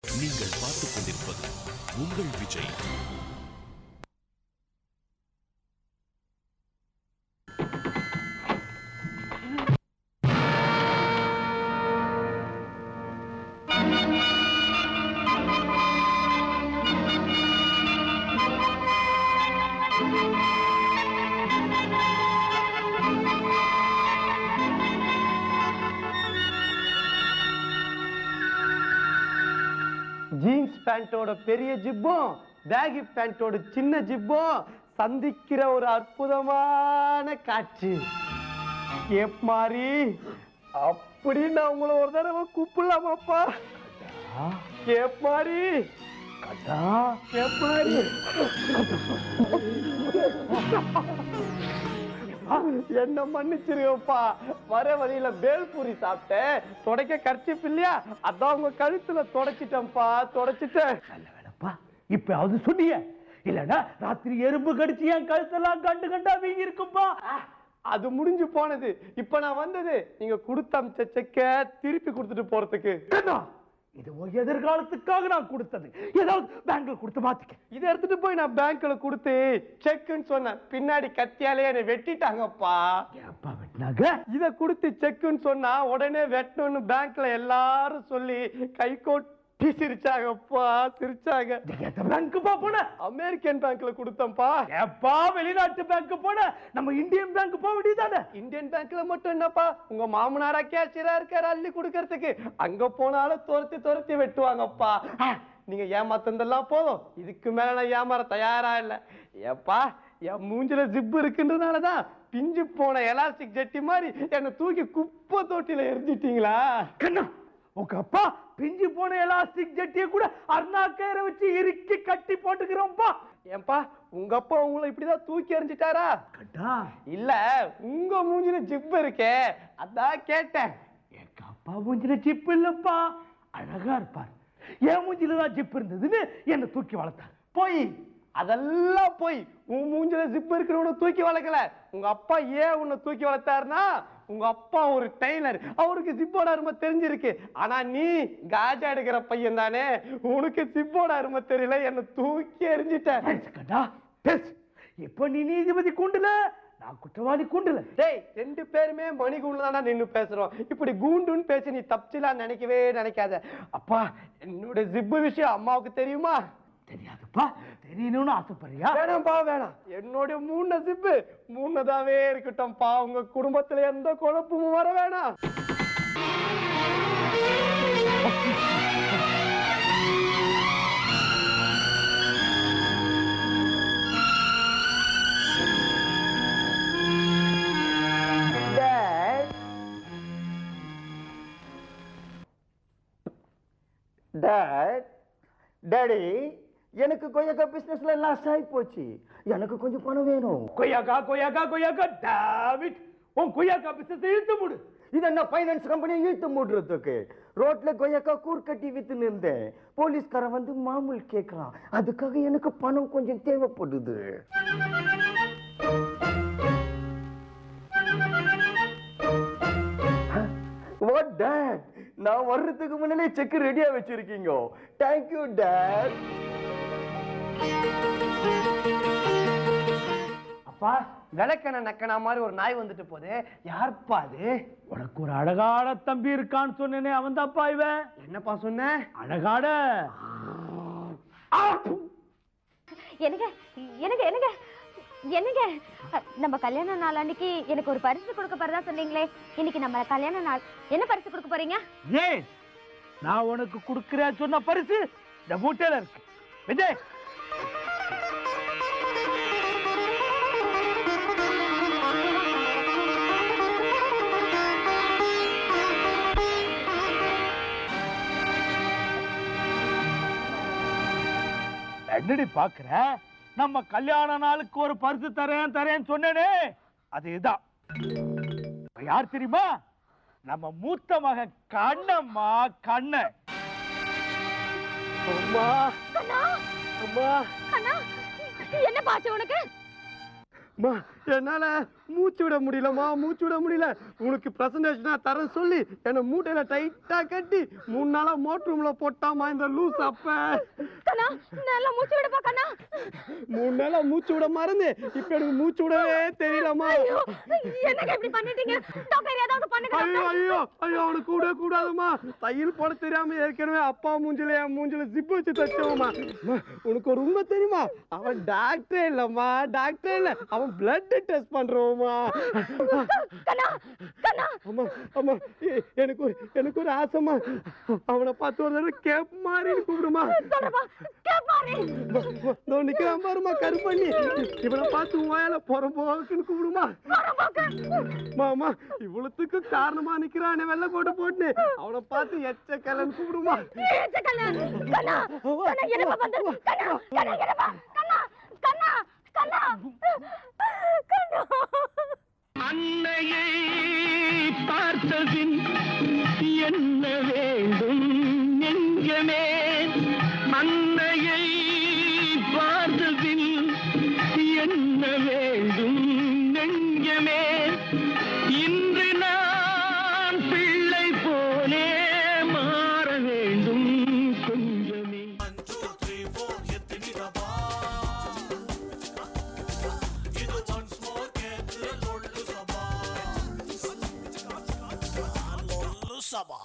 நீங்கள் பார்த்துக் கொண்டிருப்பது உங்கள் விஜய். ஜீன்ஸ் பேண்டோட பெரிய ஜிப்பும் பேகி பேண்டோட சின்ன ஜிப்பும் சந்திக்கிற ஒரு அற்புதமான காட்சி. கேப் மாதிரி அப்படின்னு நான் உங்களை ஒரு தடவை கூப்பிடலாமாப்பா? கேப் மாதிரி கேப் மாதிரி என்ன மன்னிச்சிருப்பா. வர வழியில பேல்பூரி சாப்பிட்டேன், தொடக்க கர்ச்சிப் இல்லையா, அதான் உங்க கழுத்துல தொடச்சிட்டேன்ப்பா, தொடச்சிட்டேன். நல்ல வேலைப்பா, இப்பயாவது சொன்னீங்க. இல்லன்னா ராத்திரி எறும்பு கடிச்சு என் கழுத்தெல்லாம் கண்டு கண்டா வீங்கி இருக்கும்பா. அது முடிஞ்சு போனது. இப்ப நான் வந்தது நீங்க கொடுத்த அமிச்ச செக்க திருப்பி கொடுத்துட்டு போறதுக்கு. இது எதிர்காலத்துக்காக நான் கொடுத்தது. ஏதாவது பேங்க்ல கொடுத்து மாத்திக்க. இதை எடுத்துட்டு போய் நான் பேங்க்ல கொடுத்து செக்குன்னு சொன்னேன், பின்னாடி கத்தியாலே என்னை வெட்டிட்டாங்கப்பா. எப்பா வெட்டினாங்க? இதை கொடுத்து செக்குன்னு சொன்னா உடனே வெட்டணும்னு பேங்க்ல எல்லாரும் சொல்லி கை கோட்டி சிரிச்சாங்கப்பா, சிரிச்சாங்க. பேங்க்குப்பா போன? அமெரிக்கன் பேங்க்ல கொடுத்தேன்ப்பா. எப்பா வெளிநாட்டு பேங்க் போன? நம்ம இந்தியன் பேங்க் போக வேண்டியதானே? இந்தியன் பேங்க்ல மட்டும் என்னப்பா, உங்க மாமனாரா கேஷியரா இருக்காரு அள்ளி கொடுக்கறதுக்கு. அங்க போனாலும் துரத்தி துரத்தி வெட்டுவாங்கப்பா. நீங்க ஏமாத்தந்தெல்லாம் போதும், இதுக்கு மேல நான் ஏமாற தயாரா இல்ல. ஏப்பா, என் மூஞ்சில ஜிப்பு இருக்குன்றதுனாலதான் பிஞ்சு போன எலாஸ்டிக் ஜெட்டி மாதிரி என்ன தூக்கி குப்பை தொட்டில எரிஞ்சிட்டீங்களா? கண்ணா, உங்க அப்பா பிஞ்சு போன எலாஸ்டிக் ஜெட்டியை கூட அருணா கயிறை வச்சு இறுக்கி கட்டி போட்டுக்கிறோம்ப்பா. ஏன்பா, உங்க அப்பா உங்களை இப்படிதான் தூக்கி எறிஞ்சிட்டாரா? கட்டா இல்ல, உங்க மூஞ்சில ஜிப்பு இருக்கே அதான் கேட்டேன். எங்க அப்பா மூஞ்சில ஜிப்பு இல்லப்பா, அழகா இருப்பார். என் மூஞ்சில தான் ஜிப்பு இருந்ததுன்னு என்ன தூக்கி வளர்த்தார். போய் அதெல்லாம் போய். உன் மூஞ்சில ஜிப்பு இருக்கிறவன தூக்கி வளர்க்கல. உங்க அப்பா ஏன் உன்னை தூக்கி வளர்த்தாருன்னா, உங்க அப்பா ஒரு டெய்லர், அவருக்கு ஜிப்போட அருமை தெரிஞ்சிருக்கு. ஆனா நீ காஜா எடுக்கிற பையன் தானே, உனக்கு ஜிப்போட அருமை தெரியல, என்ன தூக்கி எறிஞ்சிட்ட. இப்ப நீ நீதிபதி கூண்டுல, நான் குற்றவாளி கூண்டுல. டேய், ரெண்டு பேருமே மணி கூண்டுல தானே நின்னு பேசுறோம். இப்படி கூண்டுன்னு பேசி நீ தப்பிச்சலாம் நினைக்கவே நினைக்காத. அப்பா, என்னோட ஜிப்பு விஷயம் அம்மாவுக்கு தெரியுமா? தெரியாதுப்பா. தெரியணும்னு ஆசைப்படுறியா? வேணாம்பா, வேணாம். என்னோட மூணு ஜிப்பு மூணுதாவே இருக்கட்டும்பா. உங்க குடும்பத்துல எந்த குழப்பமும் வர வேணாம். டாடி, எனக்கு கொய்யாக்கா பிசினஸ்ல லாஸ் ஆகி போச்சு. எனக்கு கொஞ்சம் பணம் வேணும். கொய்யாக்கா கொய்யாக்கா கொய்யாக்கா டாவிட், உன் கொய்யாக்கா பிசினஸ் இழுத்து மூடு. இது என்ன பைனான்ஸ் கம்பெனியை இழுத்து மூடுறதுக்கு? ரோட்ல கொய்யாக்கா கூர் கட்டி வித்துன்னு இருந்தேன். போலீஸ்காரன் வந்து மாமூல் கேட்கறான். அதுக்காக எனக்கு பணம் கொஞ்சம் தேவைப்படுது. வாட் டாட், நான் வர்றதுக்கு முன்னாலே செக் ரெடியா வச்சிருக்கீங்க. Thank you dot. அப்பா, விளக்கண நக்கனா மாதிரி ஒரு நாய் வந்துட்டு போகுது. யார்ப்பா அது? உனக்கு ஒரு அழகான தம்பி இருக்கான்னு சொன்னேனே, அவன் தான்ப்பா இவன். என்னப்பா சொன்ன? அழகான. என்னங்க என்னங்க என்னங்க என்னங்க, நம்ம கல்யாண நாள் அன்னைக்கு எனக்கு ஒரு பரிசு கொடுக்க போறதா சொன்னீங்களே, இன்னைக்கு நம்ம கல்யாண நாள். என்ன பரிசு கொடுக்க போறீங்க? ஏய், நான் உனக்கு கொடுக்கிறேன் சொன்ன பரிசு இந்த மூட்டையில இருக்கு. விஜய், என்னடி பாக்குற? நம்ம கல்யாண நாளுக்கு ஒரு பரிசு தரேன் தரேன்னு சொன்னேனே, அதுதான். யார் தெரியுமா? நம்ம மூத்த மகன் கண்ணம்மா, கண்ணன். அம்மா, அம்மா, என்ன பாச்சு உனக்கு? மா என்னால மூச்சு விட முடியலம்மா, மூச்சு விட முடியல. உனக்கு பிரசன்டேஷனா தர சொல்லி என்ன மூட்டையில டைட்டா கட்டி 3 நாளா மோட்டர் ரூம்ல போட்டாமா இந்த லூஸ் அப்ப. கண்ணா நல்லா மூச்சு விடுப்பா கண்ணா. 3 நாளா மூச்சு விட மறந்து இப்ப எனக்கு மூச்சு விடவே தெரியலம்மா. என்னங்க இப்படி பண்ணிட்டீங்க? டாக்டர் ஏதாவது பண்ணுங்க. ஐயோ ஐயோ ஐயோ அவனுக்கு கூட கூடாதுமா. தையல் போட தெரியாம ஏற்கனவே அப்பா மூஞ்சில என் மூஞ்சில ஜிப் வச்சு தச்சோமா. உனக்கு ஒரு உண்மை தெரியுமா? அவன் டாக்டரே இல்லம்மா, டாக்டரே இல்ல, அவன் பிளட் டெஸ்ட் பண்றோமா. கண்ணா கண்ணா அம்மா அம்மா எனக்கு ஒரு ஆசைமா. அவனை பார்த்து ஒரு தடவை கேப் மாதிரி கூப்பிடுமா. சொல்றப்பா கேப்பாரே. நிக்கிறான் பாருமா கருப்பண்ணி. இவனை பார்த்து வாயால பொறம்போக்குன்னு கூப்பிடுமா. மாமா இவ்வளவுக்கு காரணமா நிக்கிறான் வெள்ளை கோட்டை போட்டு. அவனை பார்த்து எச்ச கலன் கூப்பிடுமா. கண்ணா கண்ணா என்னப்பா பண்ற? கண்ணா கண்ணா என்னப்பா? கண்ணா கண்ணா கண்ணா கண்ணா. அன்னையை பார்த்ததின் என்ன வேண்டும் நெஞ்சமே, அன்னையை பார்த்ததின் என்ன வேண்டும் நெஞ்சமே, இன்று நான் பிள்ளை போலே மாற வேண்டும் கொஞ்சமே. சபா